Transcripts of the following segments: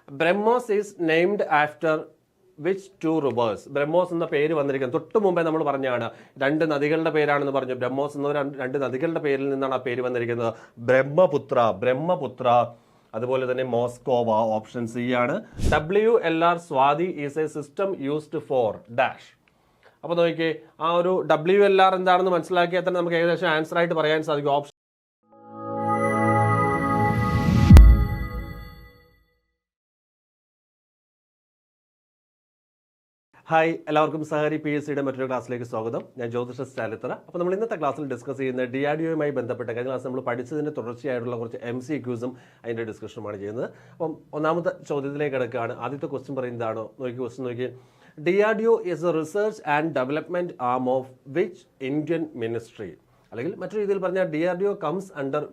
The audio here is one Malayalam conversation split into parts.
BrahMos is named after which two rivers? BrahMos എന്ന പേര് വന്നിരിക്കുന്നത് തൊട്ട് മുമ്പേ നമ്മൾ പറഞ്ഞാണ്, രണ്ട് നദികളുടെ പേരാണെന്ന് പറഞ്ഞു. ബ്രഹ്മോസ് എന്ന രണ്ട് നദികളുടെ പേരിൽ നിന്നാണ് ആ പേര് വന്നിരിക്കുന്നത്. ബ്രഹ്മപുത്ര, അതുപോലെ തന്നെ മോസ്കോവ. ഓപ്ഷൻ സി ആണ്. WLR Swathi is a system used for dash. അപ്പൊ നോക്കിയേ, ആ ഒരു WLR എന്താണെന്ന് മനസ്സിലാക്കിയാൽ തന്നെ നമുക്ക് ഏകദേശം ആൻസർ ആയിട്ട് പറയാൻ സാധിക്കും. ഓപ്ഷൻ ഹായ്, എല്ലാവർക്കും സഹരി PSCയുടെ മറ്റൊരു ക്ലാസ്സിലേക്ക് സ്വാഗതം. ഞാൻ ജ്യോതിഷ സ്റ്റാലിത്തറ. അപ്പോൾ നമ്മൾ ഇന്നത്തെ ക്ലാസ്സിൽ ഡിസ്കസ് ചെയ്യുന്ന DRDOയുമായി ബന്ധപ്പെട്ട കഴിഞ്ഞ ക്ലാസ് നമ്മൾ പഠിച്ചതിൻ്റെ തുടർച്ചയായിട്ടുള്ള കുറച്ച് MCQസും അതിൻ്റെ ഡിസ്കഷനുമാണ് ചെയ്യുന്നത്. അപ്പം ഒന്നാമത്തെ ചോദ്യത്തിലേക്ക് കിടക്കുകയാണ്. ആദ്യത്തെ ക്വസ്റ്റ്യൻ പറയുന്നതാണോ ക്വസ്റ്റ്യൻ നോക്കി. DRDO is a research and development arm of which Indian ministry? അല്ലെങ്കിൽ മറ്റൊരു രീതിയിൽ പറഞ്ഞാൽ DRDO comes under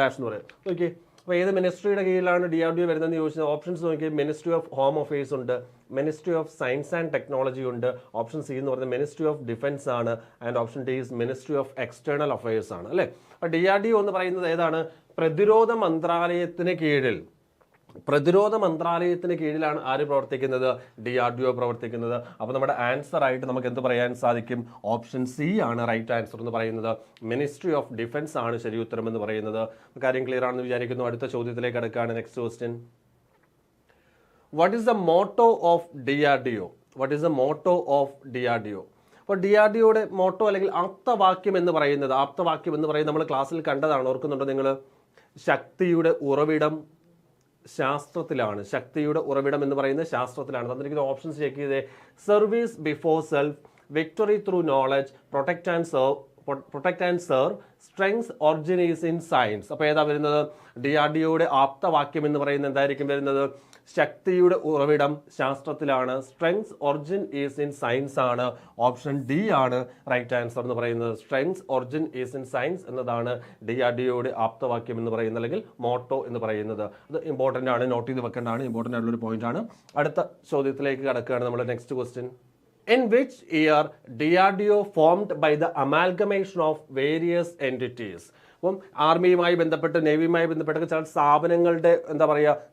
dash എന്ന് പറയും. നോക്കി, അപ്പോൾ ഏത് മിനിസ്ട്രിയുടെ കീഴിലാണ് DRDO വരുന്നതെന്ന് ചോദിച്ചാൽ ഓപ്ഷൻസ് നോക്കി. മിനിസ്ട്രി ഓഫ് ഹോം അഫയേഴ്സ് ഉണ്ട്, ministry of science and technology ഉണ്ട്, ഓപ്ഷൻ സി എന്ന് പറയുന്നത് മിനിസ്ട്രി ഓഫ് ഡിഫൻസ് ആണ്, and option D is ministry of external affairs ആണ്. അല്ലേ? അപ്പോൾ DRDO എന്ന് പറയുന്നത് ഏതാണ്? പ്രതിരോധ മന്ത്രാലയത്തിന് കീഴിലാണ് ആര് പ്രവർത്തിക്കുന്നത്? DRDO പ്രവർത്തിക്കുന്നത്. അപ്പോൾ നമ്മുടെ ആൻസർ ആയിട്ട് നമുക്ക് എന്ത് പറയാൻ സാധിക്കും? ഓപ്ഷൻ സി ആണ് റൈറ്റ് ആൻസർ എന്ന് പറയുന്നത്. മിനിസ്ട്രി ഓഫ് ഡിഫൻസ് ആണ് ശരി ഉത്തരം എന്ന് പറയുന്നത്. കാര്യം ക്ലിയർ ആണെന്ന് വിചാരിക്കുന്നു. അടുത്ത ചോദ്യത്തിലേക്ക് കിടക്കുകയാണ്. Next question. What is the motto of DRDO? അപ്പോൾ DRDOയുടെ മോട്ടോ അല്ലെങ്കിൽ ആപ്തവാക്യം എന്ന് പറയുന്നത് നമ്മൾ ക്ലാസ്സിൽ കണ്ടതാണ്. ഓർക്കുന്നുണ്ടോ നിങ്ങൾ? ശക്തിയുടെ ഉറവിടം ശാസ്ത്രത്തിലാണ്. ശക്തിയുടെ ഉറവിടം എന്ന് പറയുന്നത് ശാസ്ത്രത്തിലാണ്. തന്നിരിക്കുന്ന ഓപ്ഷൻസ് ചെക്ക് ചെയ്തേ. Service before self, victory through knowledge, protect and serve, strengths origin is in science. അപ്പോൾ ഏതാ വരുന്നത്? DRDOയുടെ ആപ്തവാക്യം എന്ന് പറയുന്നത് എന്തായിരിക്കും വരുന്നത്? ശക്തിയുടെ ഉറവിടം ശാസ്ത്രത്തിലാണ്, strength origin is in science ആണ്. ഓപ്ഷൻ ഡി ആണ് റൈറ്റ് ആൻസർ എന്ന് പറയുന്നത്. Strength origin is in science എന്നതാണ് DRDOയുടെ ആപ്തവാക്യം എന്ന് പറയുന്നത്, അല്ലെങ്കിൽ മോട്ടോ എന്ന് പറയുന്നത്. അത് ഇമ്പോർട്ടൻ്റ് ആണ്, നോട്ട് ചെയ്ത് വെക്കേണ്ടതാണ്. ഇമ്പോർട്ടൻ്റ് ആയിട്ടുള്ളൊരു പോയിന്റ് ആണ്. അടുത്ത ചോദ്യത്തിലേക്ക് കടക്കുകയാണ് നമ്മൾ. Next question. In which year DRDO formed by the amalgamation of various entities? അപ്പം ആർമിയുമായി ബന്ധപ്പെട്ട്, നേവിയുമായി ബന്ധപ്പെട്ട ചില സ്ഥാപനങ്ങളുടെ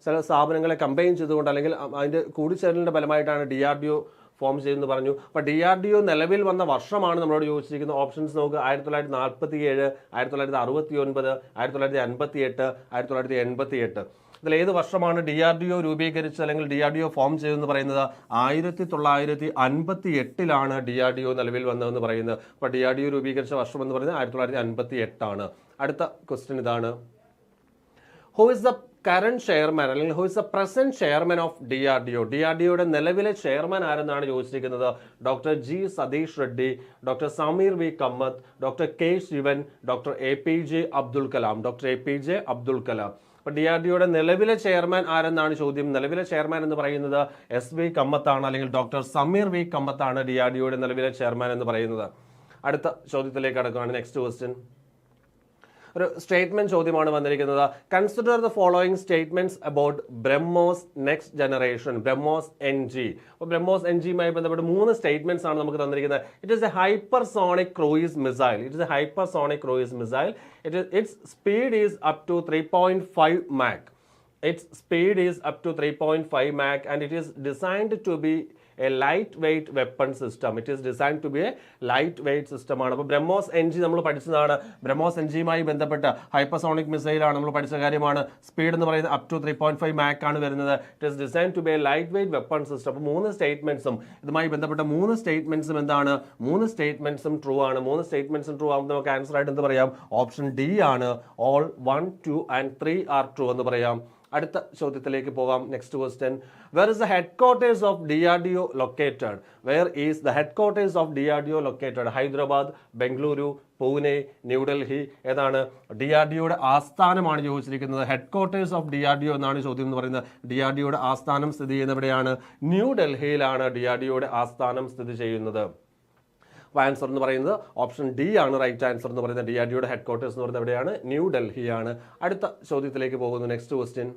ചില സ്ഥാപനങ്ങളെ കമ്പൈൻ ചെയ്തുകൊണ്ട് അല്ലെങ്കിൽ അതിൻ്റെ കൂടിച്ചേരലിൻ്റെ ഫലമായിട്ടാണ് DRDO ഫോം ചെയ്യുന്നത് പറഞ്ഞു. അപ്പോൾ DRDO നിലവിൽ വന്ന വർഷമാണ് നമ്മളോട് ചോദിച്ചിരിക്കുന്നത്. ഓപ്ഷൻസ് നോക്കുക. 1947, 1969, 1958, 1988. ഇതിൽ ഏത് വർഷമാണ് DRDO രൂപീകരിച്ചത് അല്ലെങ്കിൽ DRDO ഫോം ചെയ്തതെന്ന് പറയുന്നത്? 1958 DRDO നിലവിൽ വന്നതെന്ന് പറയുന്നത്. അപ്പോൾ DRDO രൂപീകരിച്ച വർഷം എന്ന് പറയുന്നത് 1958 ആണ്. അടുത്ത ക്വസ്റ്റ്യൻ ഇതാണ്. Who is the current chairman അല്ലെങ്കിൽ who is the present chairman of DRDO? DRDOയുടെ നിലവിലെ ചെയർമാൻ ആരെന്നാണ് ചോദിച്ചിരിക്കുന്നത്? Doctor G. Satheesh Reddy, doctor Sameer V. Kamath, doctor K. Sivan, doctor APJ Abdul Kalam. അപ്പോൾ DRDOയുടെ നിലവിലെ ചെയർമാൻ ആരെന്നാണ് ചോദ്യം. നിലവിലെ ചെയർമാൻ എന്ന് പറയുന്നത് SV കമ്മത്താണ്, അല്ലെങ്കിൽ ഡോക്ടർ സമീർ V. കമ്മത്താണ് DRDOയുടെ നിലവിലെ ചെയർമാൻ എന്ന് പറയുന്നത്. അടുത്ത ചോദ്യത്തിലേക്ക് കടക്കുകയാണ്. Next question. ഒരു സ്റ്റേറ്റ്മെന്റ് ചോദ്യമാണ് വന്നിരിക്കുന്നത്. Consider the following statements about BrahMos next generation, BrahMos NG. അപ്പോൾ ബ്രഹ്മോസ് NGയുമായി ബന്ധപ്പെട്ട് 3 സ്റ്റേറ്റ്മെന്റ്സ് ആണ് നമുക്ക് തന്നിരിക്കുന്നത്. It is A hypersonic cruise missile. Its speed is up to 3.5 Mach. And it is designed to be a lightweight weapon system. ആണ്. അപ്പോൾ ബ്രഹ്മോസ് NG നമ്മൾ പഠിച്ചതാണ്. ബ്രഹ്മോസ് NGയുമായി ബന്ധപ്പെട്ട ഹൈപ്പർസോണിക് മിസൈലാണ് നമ്മൾ പഠിച്ച കാര്യമാണ്. സ്പീഡ് എന്ന് പറയുന്നത് up to 3.5 Mach ആണ് വരുന്നത്. It is designed to be a light weight weapon system. അപ്പോൾ 3 സ്റ്റേറ്റ്മെന്റ്സും ഇതുമായി ബന്ധപ്പെട്ട 3 സ്റ്റേറ്റ്മെന്റ്സും എന്താണ്? 3 സ്റ്റേറ്റ്മെന്റ്സും ട്രൂ ആണ്. 3 സ്റ്റേറ്റ്മെന്റ്സും ട്രൂ ആകുമ്പോൾ നമുക്ക് ആൻസർ ആയിട്ട് എന്ത് പറയാം? ഓപ്ഷൻ ഡി ആണ്. ഓൾ 1, 2 and 3 ആർ ട്രൂ എന്ന് പറയാം. അടുത്ത ചോദ്യത്തിലേക്ക് പോകാം. Next question. Where is the headquarters of DRDO located? Hyderabad, Bengaluru, Pune, New Delhi. ഏതാണ്? DRDOയുടെ ആസ്ഥാനമാണ് ചോദിച്ചിരിക്കുന്നത്. ഹെഡ്ക്വാർട്ടേഴ്സ് ഓഫ് DRDO എന്നാണ് ചോദ്യം എന്ന് പറയുന്നത്. DRDOയുടെ ആസ്ഥാനം സ്ഥിതി ചെയ്യുന്നത് എവിടെയാണ്? ന്യൂഡൽഹിയിലാണ് DRDOയുടെ ആസ്ഥാനം സ്ഥിതി ചെയ്യുന്നത്. ആൻസർ എന്ന് പറയുന്നത് ഓപ്ഷൻ ഡി ആണ് റൈറ്റ് ആൻസർ എന്ന് പറയുന്നത്. DRDOയുടെ ഹെഡ്ക്വാർട്ടേഴ്സ് എന്ന് പറയുന്നത് എവിടെയാണ്? ന്യൂഡൽഹിയാണ്. അടുത്ത ചോദ്യത്തിലേക്ക് പോകുന്നു. Next question.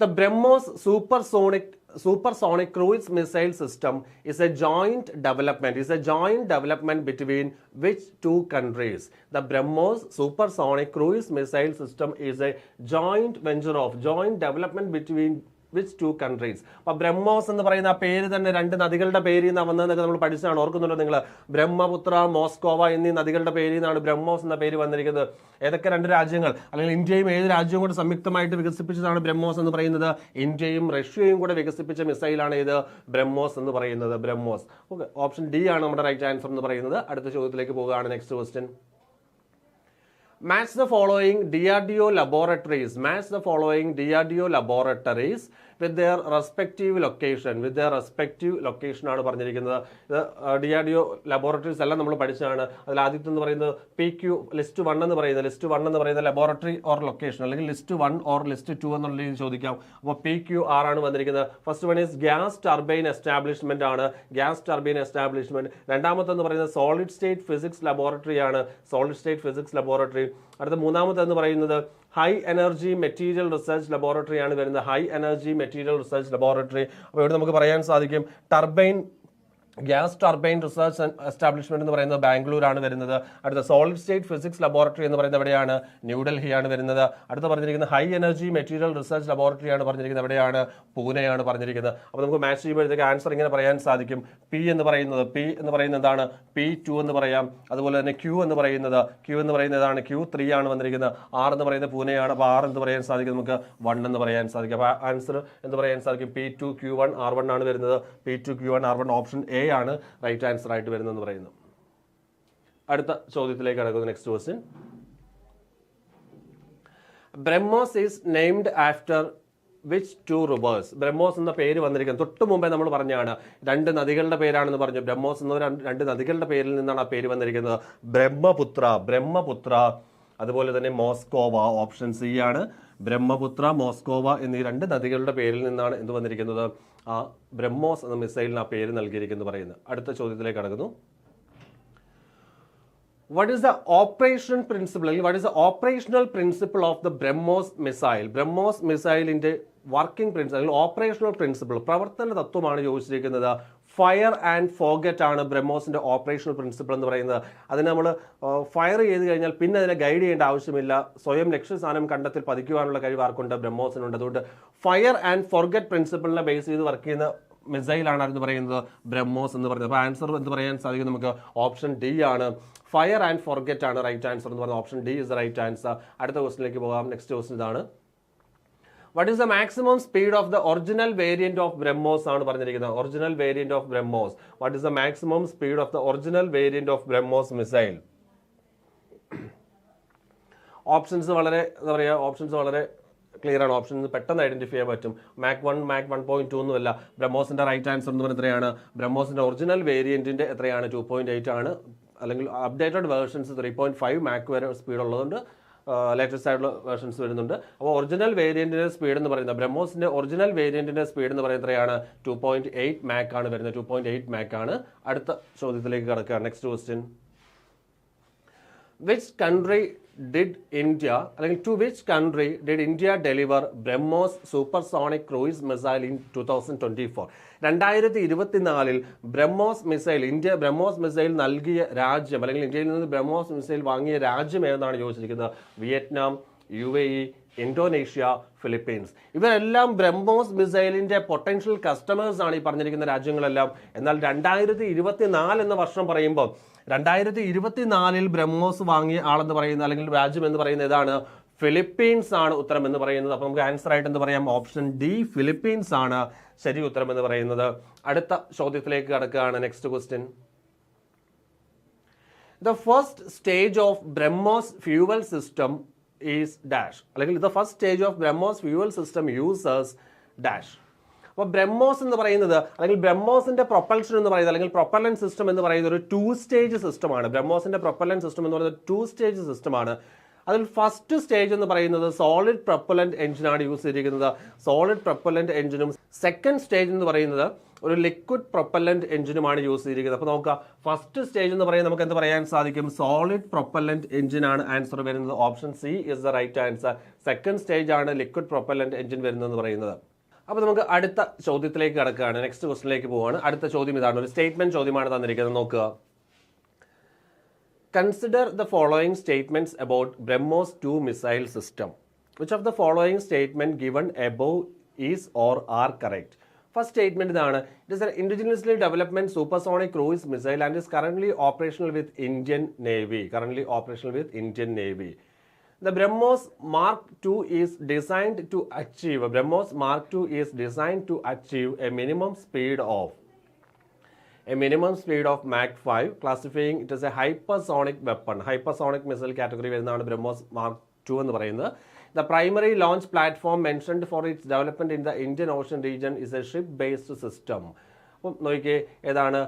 The BrahMos supersonic supersonic cruise missile system is a joint development between which two countries? The BrahMos supersonic cruise missile system is a joint development between which two countries. അപ്പോൾ ബ്രഹ്മോസ് എന്ന് പറയുന്ന ആ പേര് തന്നെ രണ്ട് നദികളുടെ പേരിൽ നിന്നാണ് വന്നതെന്നൊക്കെ നമ്മൾ പഠിച്ചതാണ്. ഓർക്കുന്നുണ്ടോ നിങ്ങൾ? ബ്രഹ്മപുത്ര, മോസ്കോവ എന്നീ നദികളുടെ പേരിൽ നിന്നാണ് ബ്രഹ്മോസ് എന്ന പേര് വന്നിരിക്കുന്നത്. ഏതൊക്കെ രണ്ട് രാജ്യങ്ങൾ, അല്ലെങ്കിൽ ഇന്ത്യയും ഏത് രാജ്യവും കൂടെ സംയുക്തമായിട്ട് വികസിപ്പിച്ചതാണ് ബ്രഹ്മോസ് എന്ന് പറയുന്നത്? ഇന്ത്യയും റഷ്യയും കൂടെ വികസിപ്പിച്ച മിസൈലാണ് ഇത് ബ്രഹ്മോസ് എന്ന് പറയുന്നത്. ബ്രഹ്മോസ്. ഓക്കെ, ഓപ്ഷൻ ഡി ആണ് നമ്മുടെ റൈറ്റ് ആൻസർ എന്ന് പറയുന്നത്. അടുത്ത ചോദ്യത്തിലേക്ക് പോവുകയാണ്. Next question. Match the following DRDO laboratories with their respective location ആണ് പറഞ്ഞിരിക്കുന്നത്. ഇത് DRDO laboratories എല്ലാം നമ്മൾ പഠിച്ചതാണ്. അതിൽ ആദ്യത്തെ എന്ന് പറയുന്നത് PQ ലിസ്റ്റ് 1 എന്ന് പറയുന്നത് ലബോറട്ടറി ഓർ ലൊക്കേഷൻ, അല്ലെങ്കിൽ ലിസ്റ്റ് 1 ഓർ ലിസ്റ്റ് 2 എന്നുള്ള രീതിയിൽ ചോദിക്കാം. അപ്പോൾ PQR ആണ് വന്നിരിക്കുന്നത്. First one is gas turbine establishment ആണ്. രണ്ടാമത്തെന്ന് പറയുന്നത് സോളിഡ് സ്റ്റേറ്റ് ഫിസിക്സ് ലബോറട്ടറി ആണ്. അടുത്ത മൂന്നാമത്തെന്ന് പറയുന്നത് high energy material research laboratory ആണ് വരുന്നത്. അപ്പോൾ ഇവിടെ നമുക്ക് പറയാൻ സാധിക്കും ഗ്യാസ് ടർബൈൻ റിസർച്ച് എസ്റ്റാബ്ലിഷ്മെന്റ് എന്ന് പറയുന്നത് ബാംഗ്ലൂരാണ് വരുന്നത്. അടുത്ത സോളിഡ് സ്റ്റേറ്റ് ഫിസിക്സ് ലബോറട്ടറി എന്ന് പറയുന്നത് എവിടെയാണ്? ന്യൂഡൽഹിയാണ് വരുന്നത്. അടുത്ത പറഞ്ഞിരിക്കുന്നത് high energy material research laboratory ആണ് പറഞ്ഞിരിക്കുന്നത് എവിടെയാണ്? പൂനെയാണ് പറഞ്ഞിരിക്കുന്നത്. അപ്പോൾ നമുക്ക് മാച്ച് ചെയ്യുമ്പോഴത്തേക്ക് ആൻസർ ഇങ്ങനെ പറയാൻ സാധിക്കും. പി എന്ന് പറയുന്നത് എന്താണ്? P2 എന്ന് പറയാം. അതുപോലെ തന്നെ Q എന്ന് പറയുന്നത് ഏതാണ്? Q3 ആണ് വന്നിരിക്കുന്നത്. R എന്ന് പറയുന്നത് പൂനെയാണ്. അപ്പോൾ R എന്ന് പറയാൻ സാധിക്കും, നമുക്ക് 1 എന്ന് പറയാൻ സാധിക്കും. അപ്പോൾ ആൻസർ എന്ന് പറയാൻ സാധിക്കും P2 Q1 R1 ആണ് വരുന്നത്. P2 Q1 R1 option A ആണ് റൈറ്റ് ആൻസർ ആയിട്ട് വരുന്നതെന്ന് പറയുന്നു. അടുത്ത ചോദ്യത്തിലേക്ക് കടക്കുന്നു. Next question. BrahMos is named after which two rivers? BrahMos എന്ന പേര് വന്നിരിക്കുന്നത് തൊട്ട് മുമ്പേ നമ്മൾ പറഞ്ഞാണ്, രണ്ട് നദികളുടെ പേരാണെന്ന് പറഞ്ഞു. ബ്രഹ്മോസ് എന്ന രണ്ട് നദികളുടെ പേരിൽ നിന്നാണ് ആ പേര് വന്നിരിക്കുന്നത്. ബ്രഹ്മപുത്ര, അതുപോലെ തന്നെ മോസ്കോവ. ഓപ്ഷൻ സി ആണ്. ബ്രഹ്മപുത്ര, മോസ്കോവ എന്നീ രണ്ട് നദികളുടെ പേരിൽ നിന്നാണ് എന്ത് വന്നിരിക്കുന്നത്? ആ ബ്രഹ്മോസ് എന്ന മിസൈലിന് ആ പേര് നൽകിയിരിക്കുന്നു പറയുന്നത്. അടുത്ത ചോദ്യത്തിലേക്ക് കടക്കുന്നു. What is the operational principle of the BrahMos missile? BrahMos മിസൈലിന്റെ വർക്കിംഗ് പ്രിൻസിപ്പിൾ, ഓപ്പറേഷണൽ പ്രിൻസിപ്പിൾ, പ്രവർത്തന തത്വമാണ് ചോദിച്ചിരിക്കുന്നത്. ഫയർ ആൻഡ് ഫോർഗെറ്റ് ആണ് ബ്രഹ്മോസിന്റെ ഓപ്പറേഷണൽ പ്രിൻസിപ്പിൾ എന്ന് പറയുന്നത്. അതിന് നമ്മൾ ഫയർ ചെയ്ത് കഴിഞ്ഞാൽ പിന്നെ അതിനെ ഗൈഡ് ചെയ്യേണ്ട ആവശ്യമില്ല. സ്വയം ലക്ഷ്യസ്ഥാനം കണ്ടെത്തി പതിക്കുവാനുള്ള കഴിവ് ആർക്കുണ്ട്? ബ്രഹ്മോസിനുണ്ട്. അതുകൊണ്ട് ഫയർ ആൻഡ് ഫോർഗെറ്റ് പ്രിൻസിപ്പിളിനെ ബേസ് ചെയ്ത് വർക്ക് ചെയ്യുന്ന മിസൈലാണ് എന്ന് പറയുന്നത് ബ്രഹ്മോസ് എന്ന് പറയുന്നത്. അപ്പോൾ ആൻസർ എന്ന് പറയാൻ സാധിക്കും നമുക്ക് ഓപ്ഷൻ ഡി ആണ്. ഫയർ ആൻഡ് ഫോർഗെറ്റ് ആണ് റൈറ്റ് ആൻസർ എന്ന് പറയുന്നത്. Option D is the right answer. അടുത്ത ക്വസ്റ്റിലേക്ക് പോകാം. നെക്സ്റ്റ് ക്വസ്റ്റൻ ഇതാണ്. What is the maximum speed of the original variant of BrahMos ആണ് പറഞ്ഞിരിക്കുന്നത്. Original variant of BrahMos. What is the maximum speed of the original variant of BrahMos missile? Options വളരെ ക്ലിയർ ആണ്. ഓപ്ഷൻസ് പെട്ടെന്ന് ഐഡന്റിഫൈ ചെയ്യാൻ പറ്റും. മാക് 1, മാക് 1.2 ഒന്നുമല്ല. ബ്രഹ്മോസിന്റെ റൈറ്റ് ആൻസർ എന്ന് പറയുന്നത് എത്രയാണ്? ബ്രഹ്മോസിന്റെ ഒറിജിനൽ വേരിയന്റിന്റെ എത്രയാണ്? 2.8 ആണ്. അല്ലെങ്കിൽ അപ്ഡേറ്റഡ് വേർഷൻസ് 3.5 മാക് വരെ സ്പീഡ് ഉള്ളതുകൊണ്ട് ലേറ്റസ്റ്റ് ആയിട്ടുള്ള വേർഷൻസ് വരുന്നുണ്ട്. അപ്പോൾ ഒറിജിനൽ വേരിയന്റിന്റെ സ്പീഡ് എന്ന് പറയുന്നത്, ബ്രഹ്മോസിന്റെ ഒറിജിനൽ വേരിയന്റിന്റെ സ്പീഡ് എന്ന് പറയുന്നത് എത്രയാണ്? 2.8 മാക് ആണ് വരുന്നത്. 2.8 മാക് ആണ്. അടുത്ത ചോദ്യത്തിലേക്ക് കടക്കുകയാണ്. Next question. Which country did India, അല്ലെങ്കിൽ to which country did India deliver BrahMos supersonic cruise missile in 2024? 2024 BrahMos missile നൽകിയ രാജ്യം, അല്ലെങ്കിൽ ഇന്ത്യയിൽ നിന്ന് ബ്രഹ്മോസ് മിസൈൽ വാങ്ങിയ രാജ്യം ഏതെന്നാണ് ചോദിച്ചിരിക്കുന്നത്. Vietnam, UAE, Indonesia, Philippines. ഇവരെല്ലാം ബ്രഹ്മോസ് മിസൈലിന്റെ പൊട്ടൻഷ്യൽ കസ്റ്റമേഴ്സ് ആണ് ഈ പറഞ്ഞിരിക്കുന്ന രാജ്യങ്ങളെല്ലാം. എന്നാൽ 2024 എന്ന വർഷം പറയുമ്പോൾ 2024 ബ്രഹ്മോസ് വാങ്ങിയ ആളെന്ന് പറയുന്നത്, അല്ലെങ്കിൽ രാജ്യം എന്ന് പറയുന്നത് ഏതാണ്? ഫിലിപ്പീൻസ് ആണ് ഉത്തരം എന്ന് പറയുന്നത്. അപ്പോൾ നമുക്ക് ആൻസർ ആയിട്ട് എന്ത് പറയാം? ഓപ്ഷൻ ഡി, ഫിലിപ്പീൻസ് ആണ് ശരി ഉത്തരം എന്ന് പറയുന്നത്. അടുത്ത ചോദ്യത്തിലേക്ക് കടക്കുകയാണ്. Next question. The first stage of BrahMos fuel system is dash, അല്ലെങ്കിൽ the first stage of BrahMos fuel system uses dash. അപ്പോൾ ബ്രഹ്മോസ് എന്ന് പറയുന്നത്, അല്ലെങ്കിൽ ബ്രഹ്മോസിന്റെ പ്രൊപ്പൽഷൻ എന്ന് പറയുന്നത്, അല്ലെങ്കിൽ പ്രൊപ്പല്ലൻ സിസ്റ്റം എന്ന് പറയുന്നത് ഒരു 2 സ്റ്റേജ് സിസ്റ്റമാണ്. ബ്രഹ്മോസിന്റെ പ്രൊപ്പല്ലൻ സിസ്റ്റം എന്ന് പറയുന്നത് 2 സ്റ്റേജ് സിസ്റ്റമാണ്. അതിൽ ഫസ്റ്റ് സ്റ്റേജ് എന്ന് പറയുന്നത് സോളിഡ് പ്രൊപ്പല്ലന്റ് എഞ്ചിനാണ് യൂസ് ചെയ്തിരിക്കുന്നത്. സോളിഡ് പ്രൊപ്പല്ലന്റ് എഞ്ചിനും സെക്കൻഡ് സ്റ്റേജ് എന്ന് പറയുന്നത് ഒരു ലിക്വിഡ് പ്രൊപ്പല്ലന്റ് എഞ്ചിനുമാണ് യൂസ് ചെയ്തിരിക്കുന്നത്. അപ്പോൾ നോക്കുക, ഫസ്റ്റ് സ്റ്റേജ് എന്ന് പറയുന്നത് നമുക്ക് എന്ത് പറയാൻ സാധിക്കും? സോളിഡ് പ്രൊപ്പല്ലന്റ് എഞ്ചിനാണ് ആൻസർ വരുന്നത്. Option C is the right answer. Second stage ആണ് ലിക്വിഡ് പ്രൊപ്പല്ലന്റ് എഞ്ചിൻ വരുന്നതെന്ന് പറയുന്നത്. അപ്പോൾ നമുക്ക് അടുത്ത ചോദ്യത്തിലേക്ക് കടക്കുകയാണ്. നെക്സ്റ്റ് ക്വസ്റ്റിനിലേക്ക് പോവുകയാണ്. അടുത്ത ചോദ്യം ഇതാണ്, ഒരു സ്റ്റേറ്റ്മെന്റ് ചോദ്യമാണ് തന്നിരിക്കുന്നത്. നോക്കുക. Consider the following statements about BrahMos 2 missile system. Which of the following statement given above is or are correct? First statement ഇതാണ്. It is an indigenously development supersonic cruise missile and is currently operational with Indian Navy. The BrahMos Mark II is designed to achieve a minimum speed of Mach 5, classifying it as a hypersonic weapon. Hypersonic missile category വരുന്നതാണ് BrahMos Mark II എന്ന് പറയുന്നത്. The primary launch platform mentioned for its development in the Indian Ocean region is a ship-based system. അപ്പം നോക്കിയേ, ഏതാണ്?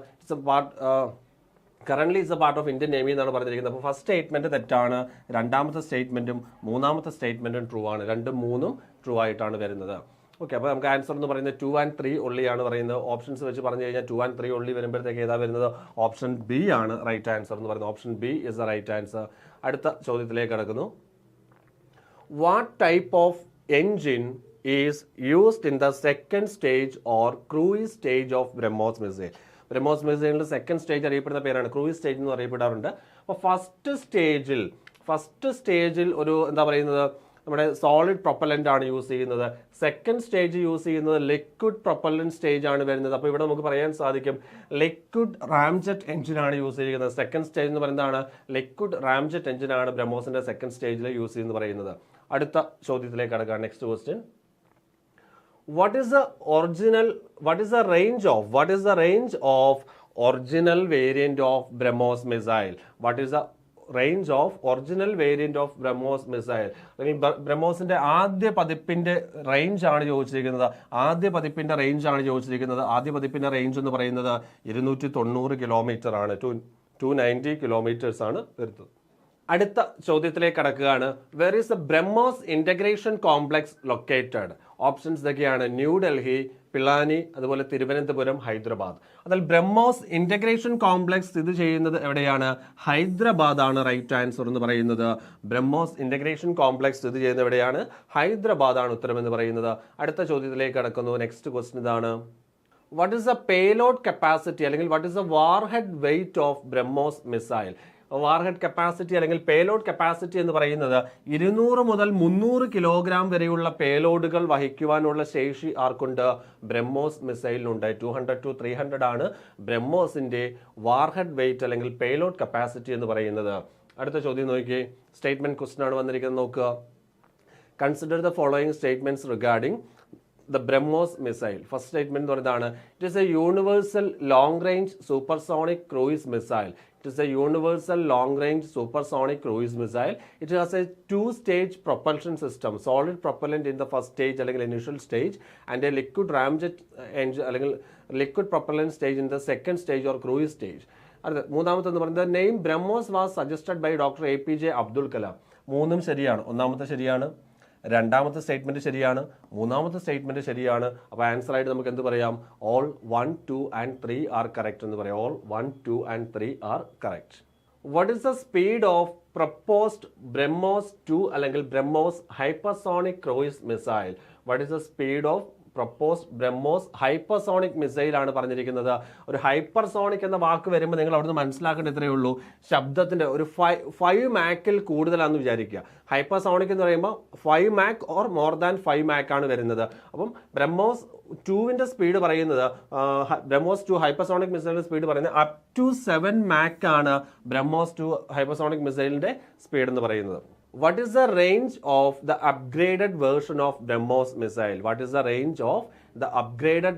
Current is A part of Indian navy എന്നാണ് പറഞ്ഞിരിക്കുന്നത്. അപ്പോൾ ഫസ്റ്റ് സ്റ്റേറ്റ്മെന്റ് തെറ്റാണ്, രണ്ടാമത്തെ സ്റ്റേറ്റ്മെന്റും മൂന്നാമത്തെ സ്റ്റേറ്റ്മെന്റും ട്രൂ ആണ്. 2 ഉം 3 ഉം ട്രൂ ആയിട്ടാണ് വരുന്നത്. ഓക്കെ, അപ്പോൾ നമുക്ക് ആൻസർ എന്ന് പറയുന്നത് 2 and 3 only ആണ് പറയുന്നത്. ഓപ്ഷൻസ് വെച്ച് പറഞ്ഞു കഴിഞ്ഞാൽ 2 and 3 only വരുമ്പോഴത്തേക്ക് ഏതാ വരുന്നത്? ഓപ്ഷൻ ബി ആണ് റൈറ്റ് ആൻസർ എന്ന് പറയുന്നത്. Option B is the right answer. അടുത്ത ചോദ്യത്തിലേക്ക് കടക്കുന്നു. What type of engine is used in the second stage or cruise stage of BrahMos missile? BrahMos missileന്റെ സെക്കൻഡ് സ്റ്റേജ് അറിയപ്പെടുന്ന പേരാണ് ക്രൂയിസ് സ്റ്റേജ് എന്ന് അറിയപ്പെടാറുണ്ട്. അപ്പോൾ ഫസ്റ്റ് സ്റ്റേജിൽ ഒരു എന്താ പറയുന്നത്, നമ്മുടെ സോളിഡ് പ്രൊപ്പലൻ്റ് ആണ് യൂസ് ചെയ്യുന്നത്. സെക്കൻഡ് സ്റ്റേജ് യൂസ് ചെയ്യുന്നത് ലിക്വിഡ് പ്രൊപ്പലൻ്റ് സ്റ്റേജ് ആണ് വരുന്നത്. അപ്പോൾ ഇവിടെ നമുക്ക് പറയാൻ സാധിക്കും ലിക്വിഡ് റാംജെറ്റ് എഞ്ചിൻ ആണ് യൂസ് ചെയ്യുന്നത്. സെക്കൻഡ് സ്റ്റേജ് എന്ന് പറയുന്നതാണ് ലിക്വിഡ് റാംജെറ്റ് എഞ്ചിൻ ആണ് BrahMosന്റെ സെക്കൻഡ് സ്റ്റേജിൽ യൂസ് ചെയ്യുന്നത് പറയുന്നത്. അടുത്ത ചോദ്യത്തിലേക്ക് കടക്കാം. Next question. What is the range of original variant of BrahMos missile? What is the range of original variant of BrahMos missile? അല്ലെങ്കിൽ BrahMosന്റെ ആദ്യ പതിപ്പിന്റെ റേഞ്ച് ആണ് ചോദിച്ചിരിക്കുന്നത്. ആദ്യ പതിപ്പിന്റെ റേഞ്ച് എന്ന് പറയുന്നത് 290 കിലോമീറ്റർ ആണ്. 290 കിലോമീറ്റേഴ്സ് ആണ് വരുന്നത്. അടുത്ത ചോദ്യത്തിലേക്ക് കടക്കുകയാണ്. Were is the BrahMos integration complex located? Options ഇതൊക്കെയാണ്: ന്യൂഡൽഹി, പിലാനി, അതുപോലെ തിരുവനന്തപുരം, ഹൈദരാബാദ്. അതിൽ BrahMos ഇന്റഗ്രേഷൻ കോംപ്ലക്സ് സ്ഥിതി ചെയ്യുന്നത് എവിടെയാണ്? ഹൈദരാബാദ് ആണ് റൈറ്റ് ആൻസർ എന്ന് പറയുന്നത്. BrahMos ഇന്റഗ്രേഷൻ കോംപ്ലക്സ് സ്ഥിതി ചെയ്യുന്നത് എവിടെയാണ്? ഹൈദരാബാദ് ആണ് ഉത്തരം എന്ന് പറയുന്നത്. അടുത്ത ചോദ്യത്തിലേക്ക് കടക്കുന്നു. നെക്സ്റ്റ് ക്വസ്റ്റ്യൻ ഇതാണ്. What is the payload capacity അല്ലെങ്കിൽ what is the warhead weight of BrahMos missile? Warhead capacity അല്ലെങ്കിൽ പേലോഡ് കപ്പാസിറ്റി എന്ന് പറയുന്നത് 200 മുതൽ 300 കിലോഗ്രാം വരെയുള്ള പേലോഡുകൾ വഹിക്കുവാനുള്ള ശേഷി ആർക്കുണ്ട്? BrahMos മിസൈലിനുണ്ട്. 200 to 300 ആണ് BrahMosന്റെ വാർഹെഡ് വെയിറ്റ് അല്ലെങ്കിൽ പേലോഡ് കപ്പാസിറ്റി എന്ന് പറയുന്നത്. അടുത്ത ചോദ്യം നോക്കിയേ, സ്റ്റേറ്റ്മെന്റ് ക്വസ്റ്റ്യൻ ആണ് വന്നിരിക്കുന്നത്. നോക്കുക. Consider the following statements regarding the BrahMos missile. First statement എന്ന് പറയുന്നതാണ്, it is a universal long range supersonic cruise missile. It is a universal long range supersonic cruise missile. It has a 2-stage propulsion system, solid propellant in the first stage അല്ലെങ്കിൽ initial stage and a liquid ramjet engine അല്ലെങ്കിൽ liquid propellant stage in the second stage or cruise stage. മൂന്നാമത്തെ എന്ന് പറയുന്നത്, name BrahMos was suggested by Dr. APJ Abdul Kalam. മൂന്നും ശരിയാണ്. ഒന്നാമത്തെ ശരിയാണ്, രണ്ടാമത്തെ സ്റ്റേറ്റ്മെന്റ് ശരിയാണ്, മൂന്നാമത്തെ സ്റ്റേറ്റ്മെന്റ് ശരിയാണ്. അപ്പോൾ ആൻസർ ആയിട്ട് നമുക്ക് എന്ത് പറയാം? ഓൾ 1, 2 and 3 ആർ കറക്റ്റ് എന്ന് പറയാം. All 1, 2 and 3 are correct. What is the speed of proposed BrahMos 2 അല്ലെങ്കിൽ BrahMos hypersonic cruise missile? What is the speed of proposed BrahMos hypersonic missile ആണ് പറഞ്ഞിരിക്കുന്നത്. ഒരു ഹൈപ്പർസോണിക് എന്ന വാക്ക് വരുമ്പോൾ നിങ്ങൾ അവിടുന്ന് മനസ്സിലാക്കേണ്ട ഇത്രയേ ഉള്ളൂ, ശബ്ദത്തിന്റെ ഒരു 5 മാക്കിൽ കൂടുതലാണെന്ന് വിചാരിക്കുക. ഹൈപ്പർസോണിക് എന്ന് പറയുമ്പോൾ 5 Mac or more than 5 Mac ആണ് വരുന്നത്. അപ്പം BrahMos 2വിന്റെ സ്പീഡ് പറയുന്നത്, BrahMos 2 ഹൈപ്പർസോണിക് മിസൈലിന്റെ സ്പീഡ് പറയുന്നത് അപ് ടു 7 മാക് ആണ് BrahMos 2 ഹൈപ്പർസോണിക് മിസൈലിന്റെ സ്പീഡ് എന്ന് പറയുന്നത്. What is the range of the upgraded version of BrahMos missile? What is the range of the upgraded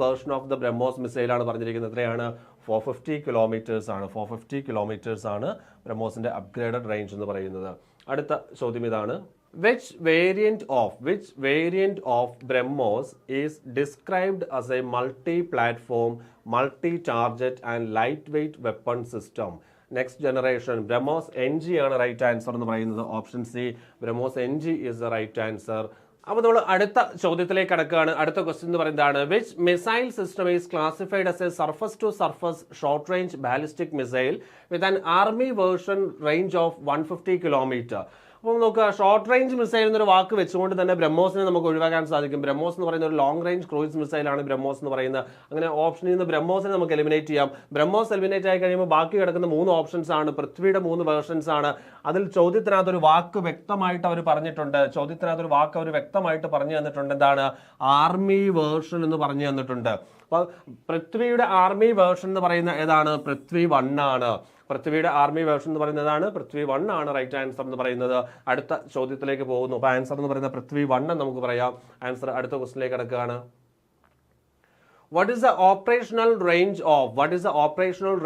version of the BrahMos missile ആണ് പറഞ്ഞിരിക്കുന്നത്. എത്രയാണ്? 450 കിലോമീറ്റേഴ്സ് ആണ്. 450 കിലോമീറ്റേഴ്സ് ആണ് BrahMosന്റെ അപ്ഗ്രേഡഡ് റേഞ്ച് എന്ന് പറയുന്നത്. അടുത്ത ചോദ്യം ഇതാണ്. Which variant of BrahMos is described as a multi-platform, multi-target and lightweight weapon system? Next generation BrahMos NG ആണ് റൈറ്റ് ആൻസർ എന്ന് പറയുന്നത്. Option C BrahMos NG is the right answer. അപ്പോൾ നമ്മൾ അടുത്ത ചോദ്യത്തിലേക്ക് കടക്കുകയാണ്. അടുത്ത ക്വസ്റ്റ്യൻ എന്ന് പറയുന്നതാണ്, which missile system is classified as a surface to surface short range ballistic missile with an army version range of 150 kilometre? അപ്പം നോക്കുക, ഷോർട്ട് റേഞ്ച് മിസൈൽ എന്നൊരു വാക്ക് വെച്ചുകൊണ്ട് തന്നെ ബ്രഹ്മോസിനെ നമുക്ക് ഒഴിവാക്കാൻ സാധിക്കും. ബ്രഹ്മോസ് എന്ന് പറയുന്ന ഒരു ലോങ് റേഞ്ച് ക്രൂയിസ് മിസൈലാണ് ബ്രഹ്മോസ് എന്ന് പറയുന്നത്. അങ്ങനെ ഓപ്ഷനിൽ നിന്ന് ബ്രഹ്മോസിനെ നമുക്ക് എലിമിനേറ്റ് ചെയ്യാം. ബ്രഹ്മോസ് എലിമിനേറ്റ് ആയി കഴിയുമ്പോൾ ബാക്കി കിടക്കുന്ന 3 ഓപ്ഷൻസ് ആണ്, പൃഥ്വിയുടെ 3 വേർഷൻസ് ആണ്. അതിൽ ചോദ്യത്തിനകത്ത് ഒരു വാക്ക് വ്യക്തമായിട്ട് അവർ പറഞ്ഞിട്ടുണ്ട്. ചോദ്യത്തിനകത്ത് ഒരു വാക്ക് അവർ വ്യക്തമായിട്ട് പറഞ്ഞു തന്നിട്ടുണ്ട്. എന്താണ്? ആർമി വേർഷൻ എന്ന് പറഞ്ഞു തന്നിട്ടുണ്ട്. അപ്പോൾ പൃഥ്വിയുടെ ആർമി വേർഷൻ എന്ന് പറയുന്ന ഏതാണ്? പൃഥ്വി 1 ആണ്. പൃഥ്വിയുടെ ആർമി വേർഷൻ എന്ന് പറയുന്നതാണ് പൃഥ്വി 1 ആണ് റൈറ്റ് ആൻസർ എന്ന് പറയുന്നത്. അടുത്ത ചോദ്യത്തിലേക്ക് പോകുന്നു. അപ്പോൾ ആൻസർ എന്ന് പറയുന്നത് പൃഥ്വി 1 എന്ന് നമുക്ക് പറയാം. ആൻസർ അടുത്ത ക്വസ്റ്റിലേക്ക് കിടക്കുകയാണ്. What is the operational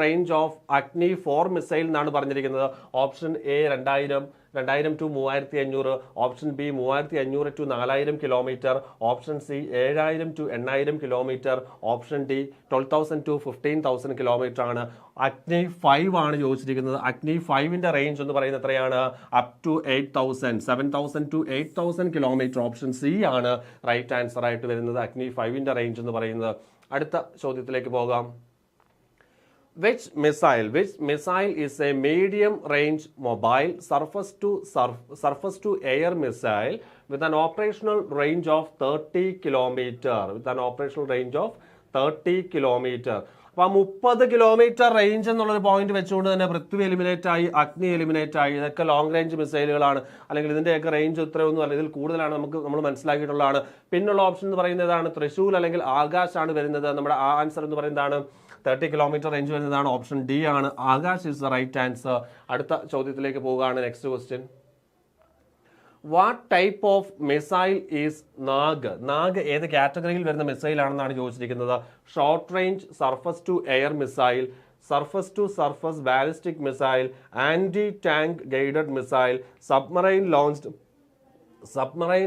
range of Agni 4 missile എന്നാണ് പറഞ്ഞിരിക്കുന്നത്. Option A 2000 to 3500, option B 3500 to 4000 kilometre, option C 7000 to 8000 kilometre, option D 12000 to 15000 kilometre ആണ്. അഗ്നി 5 ആണ് ചോദിച്ചിരിക്കുന്നത്. അഗ്നി 5ന്റെ റേഞ്ച് എന്ന് പറയുന്നത് എത്രയാണ്? Up to 7000 to 8000 kilometre. Option C ആണ് റൈറ്റ് ആൻസർ ആയിട്ട് വരുന്നത്. അഗ്നി 5ന്റെ റേഞ്ച് എന്ന് പറയുന്നത്. അടുത്ത ചോദ്യത്തിലേക്ക് പോകാം. Which missile is a medium range mobile surface to air missile with an operational range of 30 kilometer? അപ്പോൾ 30 കിലോമീറ്റർ റേഞ്ച് എന്നുള്ളൊരു പോയിന്റ് വെച്ചുകൊണ്ട് തന്നെ പൃഥ്വി എലിമിനേറ്റ് ആയി, അഗ്നി എലിമിനേറ്റ് ആയി. ഇതൊക്കെ ലോങ് റേഞ്ച് മിസൈലുകളാണ്, അല്ലെങ്കിൽ ഇതിന്റെയൊക്കെ റേഞ്ച് ഇത്രയൊന്നും അല്ല, ഇതിൽ കൂടുതലാണ് നമ്മൾ മനസ്സിലാക്കിയിട്ടുള്ളതാണ്. പിന്നുള്ള ഓപ്ഷൻ എന്ന് പറയുന്നതാണ് തൃശൂൽ അല്ലെങ്കിൽ ആകാശ് ആണ് വരുന്നത്. നമ്മുടെ ആ ആൻസർ എന്ന് പറയുന്നതാണ് 30 കിലോമീറ്റർ റേഞ്ച് വരുന്നതാണ്. ഓപ്ഷൻ ഡി ആണ്, Akash is the right answer. അടുത്ത ചോദ്യത്തിലേക്ക് പോവുകയാണ്. Next question. What type of missile is Nag? Nag ഏത് കാറ്റഗറിയിൽ വരുന്ന മിസൈൽ ആണെന്നാണ് ചോദിച്ചിരിക്കുന്നത്. Short range surface to air missile, surface to surface ballistic missile, anti tank guided missile, submarine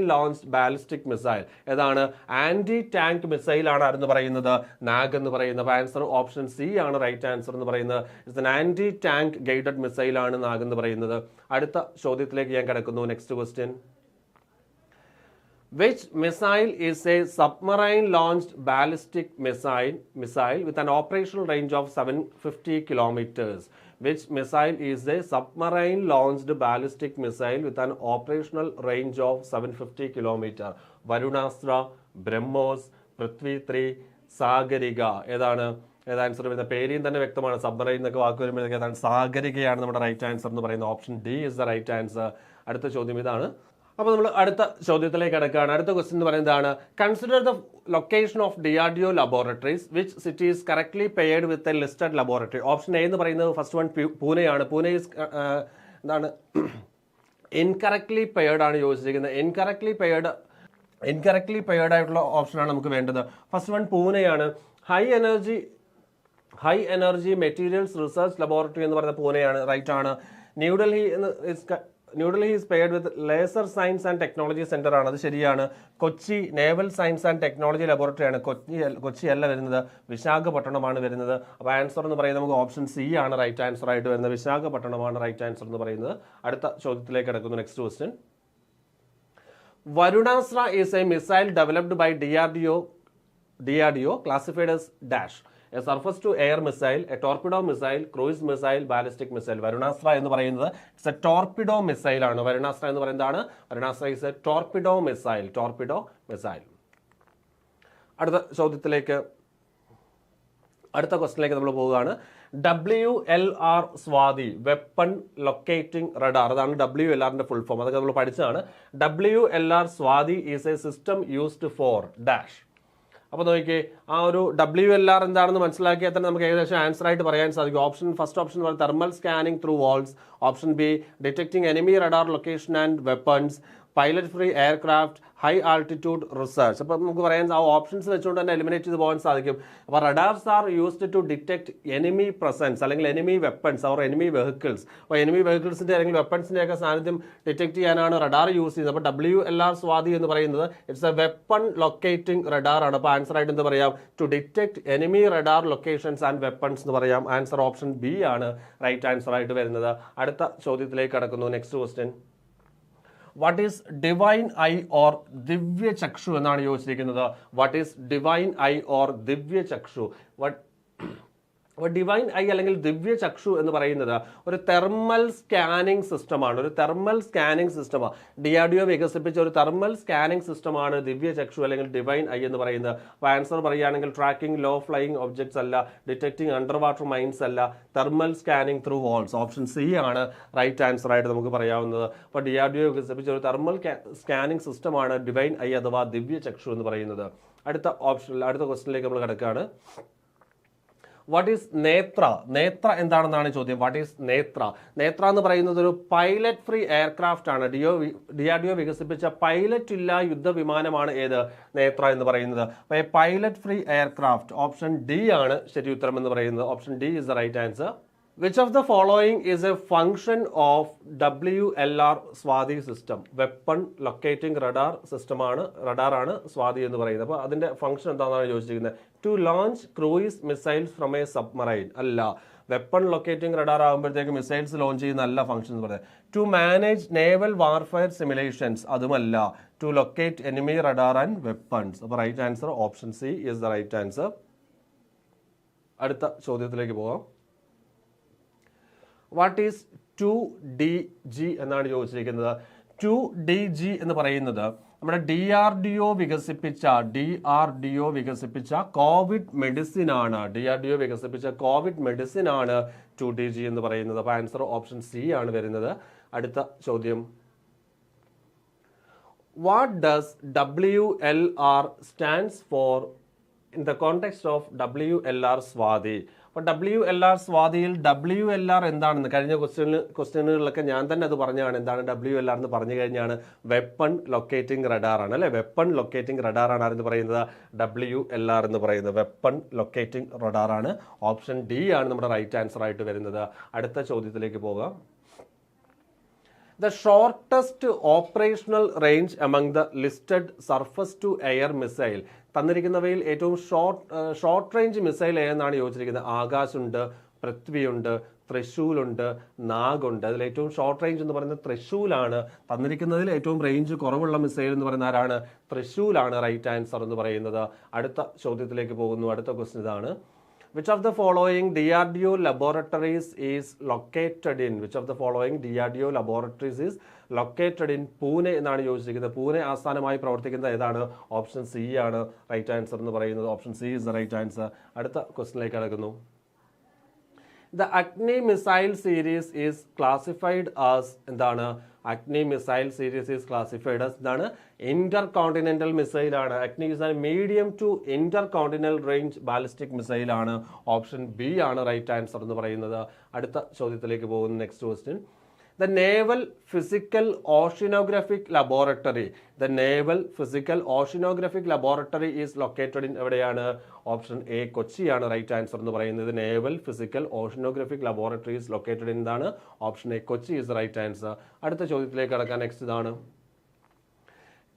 launched ballistic missile. ഏതാണ്? ആന്റി ടാങ്ക് മിസൈൽ ആണ് ആരെന്ന് പറയുന്നത്? നാഗ് എന്ന് പറയുന്നത്. ആൻസർ ഓപ്ഷൻ സി ആണ് റൈറ്റ് ആൻസർ എന്ന് പറയുന്നത്. It's an anti tank guided missile ആണ് നാഗ് എന്ന് പറയുന്നത്. അടുത്ത ചോദ്യത്തിലേക്ക് ഞാൻ കിടക്കുന്നു. Next question. Which missile is a submarine launched ballistic missile with an operational range of 750 kilometers? Which missile is a submarine launched ballistic missile with an operational range of 750 kilometers? Varunastra, BrahMos, Prithvi 3, Sagarika. ഏതാണ് ആൻസർ വരുന്നത്? പേരിൽ തന്നെ വ്യക്തമാണ്, സബ്മറൈൻ എന്നൊക്കെ വാക്ക് വരുമ്പോഴേക്ക് ഏതാണ്? സാഗരികയാണ് നമ്മുടെ റൈറ്റ് ആൻസർ എന്ന് പറയുന്നത്. Option D is the right answer. അടുത്ത ചോദ്യം ഇതാണ്. അപ്പോൾ നമ്മൾ അടുത്ത ചോദ്യത്തിലേക്ക് കിടക്കുകയാണ്. അടുത്ത ക്വസ്റ്റ്യൻ എന്ന് പറയുന്നതാണ്, consider the location of DRDO laboratories which city is correctly paired with a listed laboratory. Option A എന്ന് പറയുന്നത് ഫസ്റ്റ് വൺ പൂനെയാണ്. പൂനെ ഈസ് എന്താണ്? ഇൻകറക്റ്റ്ലി പെയർഡ് ആണ് ചോദിച്ചിരിക്കുന്നത്. ഇൻകറക്റ്റ്ലി പെയർഡ് ആയിട്ടുള്ള ഓപ്ഷനാണ് നമുക്ക് വേണ്ടത്. ഫസ്റ്റ് വൺ പൂനെയാണ്. High energy materials research laboratory എന്ന് പറയുന്ന പൂനെയാണ്, റൈറ്റ് ആണ്. New Delhi is paired with laser science and technology centre ആണ്, അത് ശരിയാണ്. Kochi naval science and technology laboratory ആണ്. കൊച്ചി അല്ല വരുന്നത്, വിശാഖപട്ടണമാണ് വരുന്നത്. അപ്പോൾ ആൻസർ എന്ന് പറയുന്നത് നമുക്ക് ഓപ്ഷൻ സി ആണ് റൈറ്റ് ആൻസർ ആയിട്ട് വരുന്നത്. വിശാഖപട്ടണമാണ് റൈറ്റ് ആൻസർ എന്ന് പറയുന്നത്. അടുത്ത ചോദ്യത്തിലേക്ക് കിടക്കുന്നു. Next question. Varunastra is a missile developed by DRDO classified as dash. A surface to air missile, a torpedo missile, cruise missile, ballistic missile. Varunastra എന്ന് പറയുന്നത് ഇറ്റ്സ് എ ടോർപിഡോ മിസൈൽ ആണ്. വരുണാസ്ത്ര എന്ന് പറയുന്നതാണ്, Varunastra is a torpedo missile. അടുത്ത ചോദ്യത്തിലേക്ക്, അടുത്ത ക്വസ്റ്റ്യനിലേക്ക് നമ്മൾ പോവുകയാണ്. WLR Swathi weapon locating radar, അതാണ് WLRന്റെ ഫുൾ ഫോം, അതൊക്കെ നമ്മൾ പഠിച്ചതാണ്. WLR Swathi is a system used for dash. അപ്പോൾ നോക്കിയേ, ആ ഒരു WLR എന്താണെന്ന് മനസ്സിലാക്കിയാൽ തന്നെ നമുക്ക് ഏകദേശം ആൻസർ ആയിട്ട് പറയാൻ സാധിക്കും. First option thermal scanning through walls, option B detecting enemy radar location and weapons, pilot free aircraft, high altitude research. അപ്പോൾ നമുക്ക് പറയാൻ ആ ഓപ്ഷൻസ് വെച്ചുകൊണ്ട് തന്നെ എലിമിനേറ്റ് ചെയ്ത് പോകാൻ സാധിക്കും. അപ്പോൾ radars are used to detect enemy presence അല്ലെങ്കിൽ enemy weapons or enemy vehicles. അപ്പോൾ എനിമി വെഹിക്കിൾസിൻ്റെ അല്ലെങ്കിൽ വെപ്പൺസിൻ്റെ ഒക്കെ സാന്നിധ്യം ഡിറ്റക്ട് ചെയ്യാനാണ് റഡാർ യൂസ് ചെയ്യുന്നത്. അപ്പോൾ WLR സ്വാതി എന്ന് പറയുന്നത് it's a weapon locating radar ആണ്. അപ്പോൾ ആൻസർ ആയിട്ട് എന്ത് പറയാം? To detect enemy radar locations and weapons എന്ന് പറയാം. ആൻസർ ഓപ്ഷൻ ബി ആണ് റൈറ്റ് ആൻസർ ആയിട്ട് വരുന്നത്. അടുത്ത ചോദ്യത്തിലേക്ക് കടക്കുന്നു. Next question. What is divine eye or Divya Chakshu എന്നാണ് ചോദിച്ചിരിക്കുന്നത്. What is divine eye or Divya Chakshu? അപ്പോൾ ഡിവൈൻ ഐ അല്ലെങ്കിൽ ദിവ്യ ചക്ഷു എന്ന് പറയുന്നത് ഒരു തെർമൽ സ്കാനിങ് സിസ്റ്റമാണ്. ഒരു തെർമൽ സ്കാനിങ് സിസ്റ്റമാണ്. DRDO വികസിപ്പിച്ച ഒരു തെർമൽ സ്കാനിങ് സിസ്റ്റമാണ് ദിവ്യ ചക്ഷു അല്ലെങ്കിൽ ഡിവൈൻ ഐ എന്ന് പറയുന്നത്. അപ്പോൾ ആൻസർ പറയുകയാണെങ്കിൽ ട്രാക്കിംഗ് ലോ ഫ്ലൈയിങ് ഒബ്ജക്ട്സ് അല്ല, ഡിറ്റക്ടിങ് അണ്ടർ വാട്ടർ മൈൻസ് അല്ല, thermal scanning through walls. Option C ആണ് റൈറ്റ് ആൻസർ ആയിട്ട് നമുക്ക് പറയാവുന്നത്. അപ്പോൾ DRDO വികസിപ്പിച്ച ഒരു തെർമൽ സ്കാനിങ് സിസ്റ്റമാണ് ഡിവൈൻ ഐ അഥവാ ദിവ്യ ചക്ഷു എന്ന് പറയുന്നത്. അടുത്ത ക്വസ്റ്റ്യനിലേക്ക് നമ്മൾ കിടക്കുകയാണ്. വാട്ട് ഈസ് നേത്ര? നേത്ര എന്താണെന്നാണ് ചോദ്യം. വാട്ട് ഈസ് നേത്ര? നേത്ര എന്ന് പറയുന്നത് ഒരു പൈലറ്റ് ഫ്രീ എയർക്രാഫ്റ്റ് ആണ്. DRDO വികസിപ്പിച്ച പൈലറ്റ് ഇല്ല യുദ്ധവിമാനമാണ് ഏത്? നേത്ര എന്ന് പറയുന്നത്. അപ്പോൾ pilot free aircraft option D ആണ് ശരി ഉത്തരം എന്ന് പറയുന്നത്. Option D is the right answer. Which of the following is a function of WLR Swathi system? Weapon locating radar system ആണ്, റഡാർ ആണ് സ്വാതി എന്ന് പറയുന്നത്. അപ്പോൾ അതിന്റെ ഫംഗ്ഷൻ എന്താണെന്നാണ് ചോദിച്ചിരിക്കുന്നത്. To launch cruise missiles from a submarine അല്ല. വെപ്പൺ ലൊക്കേറ്റിംഗ് റഡാർ ആകുമ്പോഴത്തേക്ക് മിസൈൽസ് ലോഞ്ച് ചെയ്യുന്ന അല്ല ഫംഗ്ഷൻ എന്ന് പറയുന്നത്. To manage naval warfare simulations അതുമല്ല. To locate enemy radar and weapons. അപ്പോൾ right answer option C is the right answer. അടുത്ത ചോദ്യത്തിലേക്ക് പോകാം. വാട്ട് ഈസ് 2DG എന്നാണ് ചോദിച്ചിരിക്കുന്നത്. 2DG എന്ന് പറയുന്നത് നമ്മുടെ DRDO വികസിപ്പിച്ച കോവിഡ് മെഡിസിൻ ആണ്. DRDO വികസിപ്പിച്ച കോവിഡ് മെഡിസിൻ ആണ് 2DG എന്ന് പറയുന്നത്. അപ്പോൾ ആൻസർ ഓപ്ഷൻ സി ആണ് വരുന്നത്. അടുത്ത ചോദ്യം. What does WLR stands for in the context of WLR Swathi? അപ്പോൾ WLR സ്വാതിയിൽ WLR എന്താണെന്ന് കഴിഞ്ഞ ക്വസ്റ്റ്യനുകളിലൊക്കെ ഞാൻ തന്നെ അത് പറഞ്ഞാണ്. എന്താണ് WLR എന്ന് പറഞ്ഞു കഴിഞ്ഞാണ് വെപ്പൺ ലൊക്കേറ്റിംഗ് റഡാർ ആണ് അല്ലേ. വെപ്പൺ ലൊക്കേറ്റിംഗ് റഡാർ ആണ് ആരെന്ന് പറയുന്നത്? WLR എന്ന് പറയുന്നത് വെപ്പൺ ലൊക്കേറ്റിംഗ് റഡാർ ആണ്. ഓപ്ഷൻ ഡി ആണ് നമ്മുടെ റൈറ്റ് ആൻസർ ആയിട്ട് വരുന്നത്. അടുത്ത ചോദ്യത്തിലേക്ക് പോകാം. The shortest operational range among the listed surface to air missile. തന്നിരിക്കുന്നവയിൽ ഏറ്റവും ഷോർട്ട് റേഞ്ച് മിസൈൽ ഏതെന്നാണ് ചോദിച്ചിരിക്കുന്നത്. ആകാശുണ്ട്, പൃഥ്വിയുണ്ട്, ത്രിശൂലുണ്ട്, നാഗുണ്ട്. അതിൽ ഏറ്റവും ഷോർട്ട് റേഞ്ച് എന്ന് പറയുന്നത് ത്രിശൂലാണ്. തന്നിരിക്കുന്നതിൽ ഏറ്റവും റേഞ്ച് കുറവുള്ള മിസൈൽ എന്ന് പറയുന്ന ആരാണ്? ത്രിശൂലാണ് റൈറ്റ് ആൻസർ എന്ന് പറയുന്നത്. അടുത്ത ചോദ്യത്തിലേക്ക് പോകുന്നു. അടുത്ത ക്വസ്റ്റ്യൻ ഇതാണ്. Which of the following DRDO laboratories is located in? Which of the following DRDO laboratories is located in Pune എന്നാണ് ചോദിച്ചിരിക്കുന്നത്. പൂനെ ആസ്ഥാനമായി പ്രവർത്തിക്കുന്നത് ഏതാണ്? ഓപ്ഷൻ സി ആണ് റൈറ്റ് ആൻസർ എന്ന് പറയുന്നത്. Option C is the right answer. അടുത്ത ക്വസ്റ്റ്യനിലേക്ക് കടക്കുന്നു. The Agni missile series is classified as എന്താണ്? Agni missile series is classified as എന്താണ്? ഇന്റർകോണ്ടിനെന്റൽ മിസൈൽ ആണ്. Agni is a medium to intercontinental range ballistic missile ആണ്. ഓപ്ഷൻ ബി ആണ് റൈറ്റ് ആൻസർ എന്ന് പറയുന്നത്. അടുത്ത ചോദ്യത്തിലേക്ക് പോകുന്നു. Next question. The Naval Physical Oceanographic Laboratory. The Naval Physical Oceanographic Laboratory is located in എവിടെയാണ്? ഓപ്ഷൻ എ കൊച്ചിയാണ് റൈറ്റ് ആൻസർ എന്ന് പറയുന്നത്. Naval physical oceanographic laboratory is located in എന്താണ്? Option A Kochi is right answer. അടുത്ത ചോദ്യത്തിലേക്ക് കടക്കാൻ. നെക്സ്റ്റ് ഇതാണ്.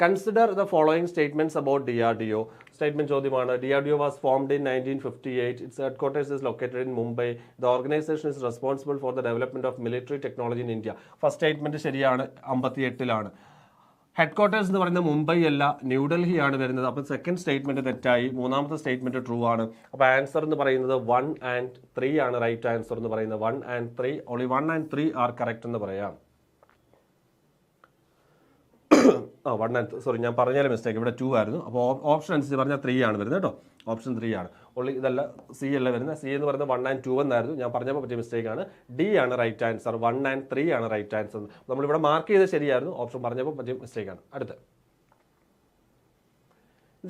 Consider the following statements about DRDO. Statement ചോദ്യമാണ്. DRDO was formed in 1958. Its headquarters is located in Mumbai. The organization is responsible for the development of military technology in India. First statement ശരിയാണ്. 58-ലാണ്. ഹെഡ്ക്വാർട്ടേഴ്സ് എന്ന് പറയുന്നത് മുംബൈ അല്ല, ന്യൂഡൽഹി ആണ് വരുന്നത്. അപ്പോൾ സെക്കൻഡ് സ്റ്റേറ്റ്മെന്റ് തെറ്റായി. മൂന്നാമത്തെ സ്റ്റേറ്റ്മെന്റ് ട്രൂ ആണ്. അപ്പോൾ ആൻസർ എന്ന് പറയുന്നത് 1 and 3 ആണ് റൈറ്റ് ആൻസർ എന്ന് പറയുന്നത്. 1 and 3 only 1 and 3 are correct എന്ന് പറയാം. ഞാൻ പറഞ്ഞാലും മിസ്റ്റേക്ക്. ഇവിടെ 2 ആയിരുന്നു. അപ്പോൾ ഓപ്ഷൻ അനുസരിച്ച് പറഞ്ഞാൽ 3 ആണ് വരുന്നത് കേട്ടോ. ഓപ്ഷൻ 3 ആണ്. ഓൺലി ഇതല്ല, സി അല്ല വരുന്നത്. സി എന്ന് പറയുന്നത് 1 and 2 എന്നായിരുന്നു. ഞാൻ പറഞ്ഞപ്പോൾ പറ്റിയ മിസ്റ്റേക്ക് ആണ്. ഡി ആണ് റൈറ്റ് ആൻസർ. 1 and 3 ആണ് റൈറ്റ് ആൻസർ. നമ്മളിവിടെ മാർക്ക് ചെയ്ത് ശരിയായിരുന്നു. ഓപ്ഷൻ പറഞ്ഞപ്പോൾ പറ്റിയ മിസ്റ്റേക്ക് ആണ്. അടുത്ത.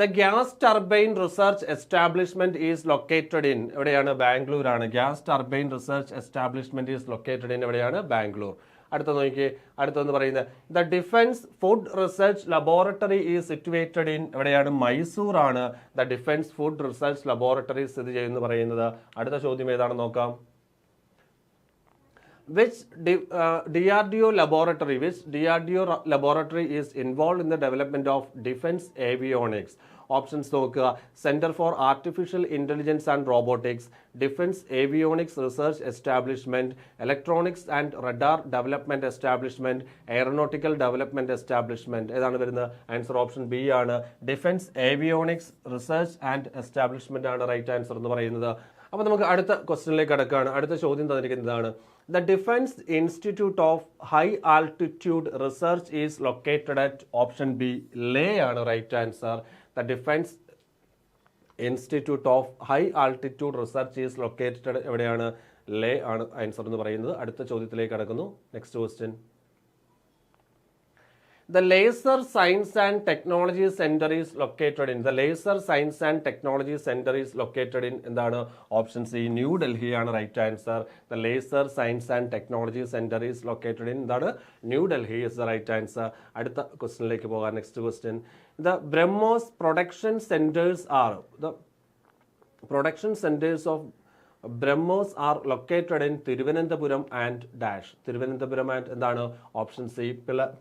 The gas turbine research establishment is located in എവിടെയാണ്? ബാംഗ്ലൂർ ആണ്. Gas turbine research establishment is located in എവിടെയാണ്? ബാംഗ്ലൂർ. അടുത്ത നോക്കിയേ. അടുത്തെന്ന് പറയുന്നത് the defence food research laboratory is situated in എവിടെയാണ്? മൈസൂർ ആണ്. The defence food research laboratory സ്ഥിതി ചെയ്യുന്നു പറയുന്നത്. അടുത്ത ചോദ്യം ഏതാണെന്ന് നോക്കാം. Which DRDO laboratory is involved in the development of defense avionics? Options നോക്കുക. Centre for artificial intelligence and robotics, defence avionics research establishment, electronics and radar development establishment, aeronautical development establishment. ഏതാണ് വരുന്നത്? ആൻസർ ഓപ്ഷൻ ബി ആണ്. Defence avionics research and establishment ആണ് റൈറ്റ് ആൻസർ എന്ന് പറയുന്നത്. അപ്പോൾ നമുക്ക് അടുത്ത ക്വസ്റ്റ്യനിലേക്ക് കടക്കുകയാണ്. അടുത്ത ചോദ്യം തന്നിരിക്കുന്നതാണ്, the defence institute of high altitude research is located at option B Leh ആണ് right answer. The defence institute of high altitude research is located എവിടെയാണ്? ലേ ആണ് ആൻസർ എന്ന് പറയുന്നത്. അടുത്ത ചോദ്യത്തിലേക്ക് കടക്കുന്നു. Next question, The Laser Science and Technology Center is located in. The Laser Science and Technology Center is located in എന്താണ്? ഓപ്ഷൻ സി ന്യൂ ഡൽഹി ആണ് right answer. The Laser Science and Technology Center is located in എന്താണ്? New Delhi is the right answer. അടുത്ത ക്വസ്റ്റ്യനിലേക്ക് പോകാം. Next question, The BrahMos production centers are. The production centers of BrahMos are located in Thiruvananthapuram and dash. Thiruvananthapuram and എന്താണ്? ഓപ്ഷൻ സി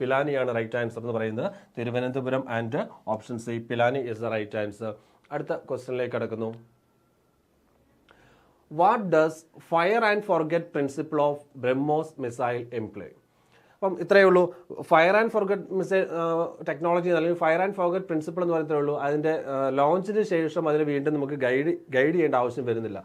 പിലാനിയാണ് റൈറ്റ് ആൻസർ എന്ന് പറയുന്നത്. Thiruvananthapuram and option C Pilani is the right answer. അടുത്ത ക്വസ്റ്റ്യനിലേക്ക് കടക്കുന്നു. What does fire and forget principle of BrahMos missile employ? അപ്പം ഇത്രയേ ഉള്ളൂ. Fire and forget missile technology അല്ലെങ്കിൽ ഫയർ ആൻഡ് ഫോർഗെറ്റ് പ്രിൻസിപ്പിൾ എന്ന് പറയുന്നതേ ഉള്ളൂ. അതിൻ്റെ ലോഞ്ചിന് ശേഷം അതിന് വീണ്ടും നമുക്ക് ഗൈഡ് ചെയ്യേണ്ട ആവശ്യം വരുന്നില്ല.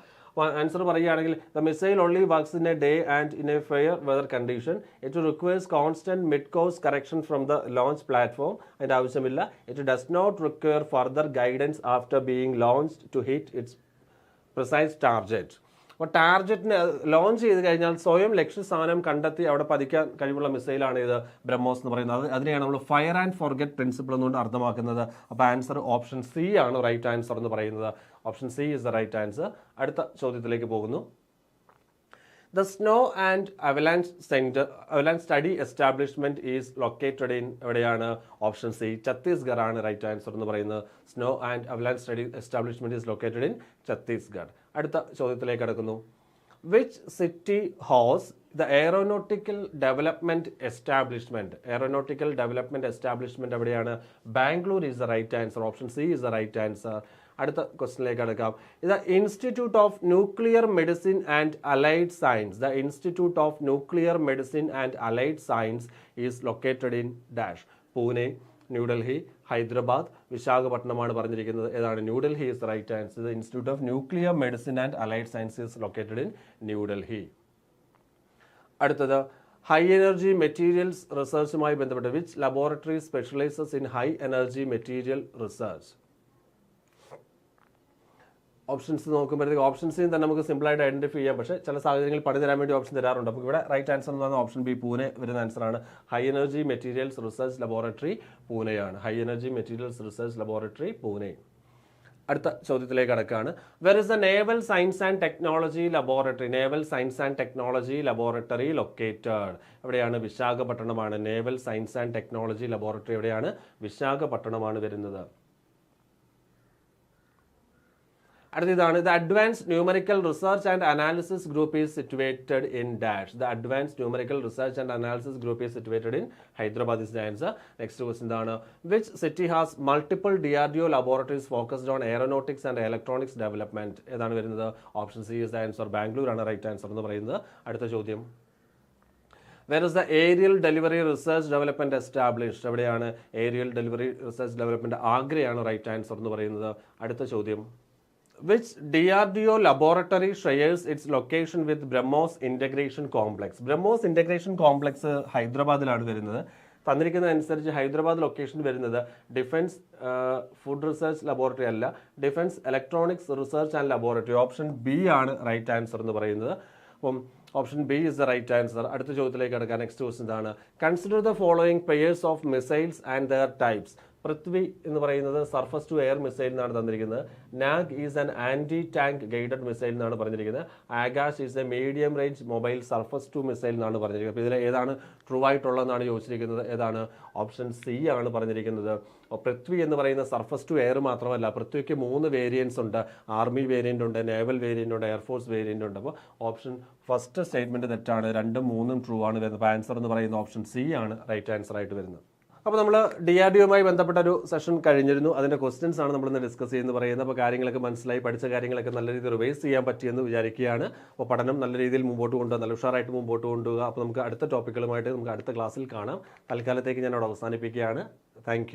ആൻസർ പറയുകയാണെങ്കിൽ, the missile only works in a day and in a fair weather condition. It requires constant mid course correction from the launch platform. അതിൻ്റെ ആവശ്യമില്ല. It does not require further guidance after being launched to hit its precise target. അപ്പോൾ ടാർഗറ്റിനെ ലോഞ്ച് ചെയ്ത് കഴിഞ്ഞാൽ സ്വയം ലക്ഷ്യസ്ഥാനം കണ്ടെത്തി അവിടെ പതിക്കാൻ കഴിവുള്ള മിസൈലാണ് ഇത് BrahMos എന്ന് പറയുന്നത്. അതിനെയാണ് നമ്മൾ ഫയർ ആൻഡ് ഫോർഗെറ്റ് പ്രിൻസിപ്പിൾ എന്നുകൊണ്ട് അർത്ഥമാക്കുന്നത്. അപ്പോൾ ആൻസർ ഓപ്ഷൻ സി ആണ് റൈറ്റ് ആൻസർ എന്ന് പറയുന്നത്. Option C is the right answer. അടുത്ത ചോദ്യത്തിലേക്ക് പോകുന്നു. The Snow and Avalanche Study Establishment is located in എവിടെയാണ്? ഓപ്ഷൻ സി ഛത്തീസ്ഗഡ് ആണ് റൈറ്റ് ആൻസർ എന്ന് പറയുന്നത്. Snow and Avalanche Study Establishment is located in Chhattisgarh. അടുത്ത ചോദ്യത്തിലേക്ക് കടക്കുന്നു. Which city hosts the Aeronautical Development Establishment? Aeronautical Development Establishment എവിടെയാണ്? Bangalore is the right answer. Option C is the right answer. അടുത്ത ക്വസ്റ്റ്യനിലേക്ക് കടക്കാം. The institute of nuclear medicine and allied science. The institute of nuclear medicine and allied science is located in dash. Pune, New Delhi, Hyderabad, വിശാഖപട്ടണമാണ് പറഞ്ഞിരിക്കുന്നത്. ഏതാണ്? New Delhi is the right answer. The institute of nuclear medicine and allied science is located in New Delhi. അടുത്തത്, ഹൈ എനർജി മെറ്റീരിയൽസ് റിസർച്ചുമായി ബന്ധപ്പെട്ട് which laboratory specialises in high energy material research? Options നോക്കുമ്പോഴത്തേക്ക് ഓപ്ഷൻസിൽ തന്നെ നമുക്ക് സിമ്പിളായിട്ട് ഐഡന്റിഫൈ ചെയ്യാം. പക്ഷേ ചില സാഹചര്യങ്ങളിൽ പണി തരാൻ വേണ്ടി ഓപ്ഷൻ തരാറുണ്ട്. അപ്പോൾ ഇവിടെ റൈറ്റ് ആൻസർ എന്ന് പറഞ്ഞാൽ ഓപ്ഷൻ ബി പൂനെ വരുന്ന ആൻസറാണ്. High energy materials research laboratory പൂനെയാണ്. High energy materials research laboratory Pune. അടുത്ത ചോദ്യത്തിലേക്ക് കടക്കുകയാണ്. Where is the naval science and technology laboratory? Naval science and technology laboratory located എവിടെയാണ്? വിശാഖപട്ടണമാണ്. Naval science and technology laboratory എവിടെയാണ്? വിശാഖപട്ടണമാണ് വരുന്നത്. അടുത്തതാണ്, the advanced numerical research and analysis group is situated in dash. The advanced numerical research and analysis group is situated in Hyderabad is the answer. Next question എന്താണ്? Which city has multiple DRDO laboratories focused on aeronautics and electronics development? ഏതാണ് വരുന്നത്? Option C is the answer. Bangalore ആണ് റൈറ്റ് ആൻസർ എന്ന് പറയുന്നത്. അടുത്ത ചോദ്യം, Where is the Aerial Delivery Research Development established? എവിടെയാണ്? ഏരിയൽ ഡെലിവറി റിസർച്ച് ഡെവലപ്മെന്റ് ആഗ്രയാണ് റൈറ്റ് ആൻസർ എന്ന് പറയുന്നത്. അടുത്ത ചോദ്യം, Which DRDO laboratory shares its location with BrahMos Integration Complex? BrahMos Integration Complex ഹൈദരാബാദിലാണ് വരുന്നത്. തന്നിരിക്കുന്നതനുസരിച്ച് ഹൈദരാബാദ് ലൊക്കേഷൻ വരുന്നത് ഡിഫൻസ് ഫുഡ് റിസർച്ച് ലബോറട്ടറി അല്ല, defence electronics research and laboratory. Option B ആണ് റൈറ്റ് ആൻസർ എന്ന് പറയുന്നത്. അപ്പം option B is the right answer. അടുത്ത ചോദ്യത്തിലേക്ക് കിടക്കാൻ. നെക്സ്റ്റ് ക്വസ്റ്റ്യൻ എന്താണ്? Consider the following pairs of missiles and their types. Prithvi എന്ന് പറയുന്നത് സർഫസ് ടു എയർ മിസൈൽ എന്നാണ് തന്നിരിക്കുന്നത്. Nag is an anti tank guided missile എന്നാണ് പറഞ്ഞിരിക്കുന്നത്. Akash is a medium range mobile surface to missile എന്നാണ് പറഞ്ഞിരിക്കുന്നത്. അപ്പോൾ ഇതിൽ ഏതാണ് ട്രൂ ആയിട്ടുള്ളതെന്നാണ് ചോദിച്ചിരിക്കുന്നത്. ഏതാണ്? ഓപ്ഷൻ സി ആണ് പറഞ്ഞിരിക്കുന്നത്. പൃഥ്വി എന്ന് പറയുന്ന സർഫസ് ടു എയർ മാത്രമല്ല, പൃഥ്വിക്ക് 3 വേരിയൻസ് ഉണ്ട്. ആർമി വേരിയൻ്റ് ഉണ്ട്, നേവൽ വേരിയൻ്റ് ഉണ്ട്, എയർഫോഴ്സ് വേരിയൻ്റ് ഉണ്ട്. അപ്പോൾ ഓപ്ഷൻ ഫസ്റ്റ് സ്റ്റേറ്റ്മെന്റ് തെറ്റാണ്. 2ഉം 3ഉം ട്രൂ ആണ് വരുന്നത്. അപ്പോൾ ആൻസർ എന്ന് പറയുന്നത് ഓപ്ഷൻ സി ആണ് റൈറ്റ് ആൻസർ ആയിട്ട് വരുന്നത്. അപ്പോൾ നമ്മൾ DRDOയുമായി ബന്ധപ്പെട്ട ഒരു സെഷൻ കഴിഞ്ഞിരുന്നു. അതിൻ്റെ ക്വസ്റ്റ്യൻസ് ആണ് നമ്മളിന്ന് ഡിസ്കസ് ചെയ്യുന്നത് പറയുന്നത്. അപ്പോൾ കാര്യങ്ങളൊക്കെ മനസ്സിലായി, പഠിച്ച കാര്യങ്ങളൊക്കെ നല്ല രീതിയിൽ റിവൈസ് ചെയ്യാൻ പറ്റിയെന്ന് വിചാരിക്കുകയാണ്. അപ്പോൾ പഠനം നല്ല രീതിയിൽ മുമ്പോട്ട് കൊണ്ടുപോകുക, നല്ല ഉഷാറായിട്ട് മുമ്പോട്ട് കൊണ്ടുപോകുക. അപ്പോൾ നമുക്ക് അടുത്ത ടോപ്പിക്കുകളുമായിട്ട് നമുക്ക് അടുത്ത ക്ലാസ്സിൽ കാണാം. തൽക്കാലത്തേക്ക് ഞാൻ അവിടെ അവസാനിപ്പിക്കുകയാണ്. താങ്ക്